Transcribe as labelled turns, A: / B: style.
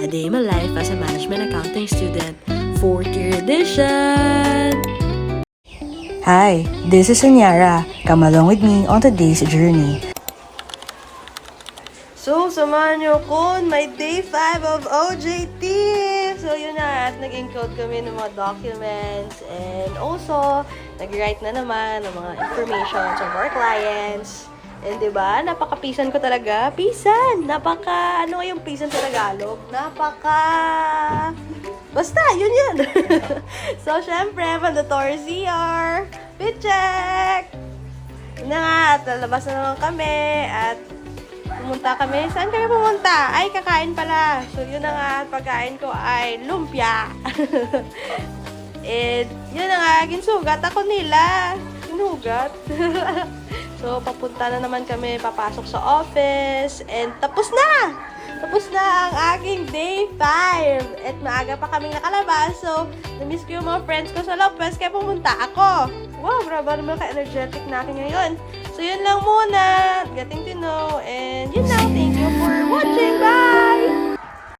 A: A Day in My Life as a Management Accounting Student, 4th Year Edition!
B: Hi, this is Anyara. Come along with me on today's journey.
A: So, samahan niyo ko on my day 5 of OJT! So, yun na, at nag-encode kami ng mga documents and also, nag-write na naman ng mga information of our clients. And diba, napaka-pisan ko talaga. Pisan! Ano yung pisan sa Tagalog? Basta, yun. So, syempre, mandatory CR. Fit check! Yun na nga, at lalabas na naman kami. At pumunta kami. Saan kami pumunta? Ay, kakain pala. So, yun na nga, pagkain ko ay lumpia. And, yun na nga, ginsugat ako nila. Sinugat. So, papunta na naman kami, papasok sa office, and tapos na! Tapos na ang aking day 5. At maaga pa kaming nakalabas, so, na-miss ko yung mga friends ko sa Lopez, kaya pumunta ako. Wow, grabe naman ka-energetic na akin ngayon. So, yun lang muna. Getting to know, and yun lang. Thank you for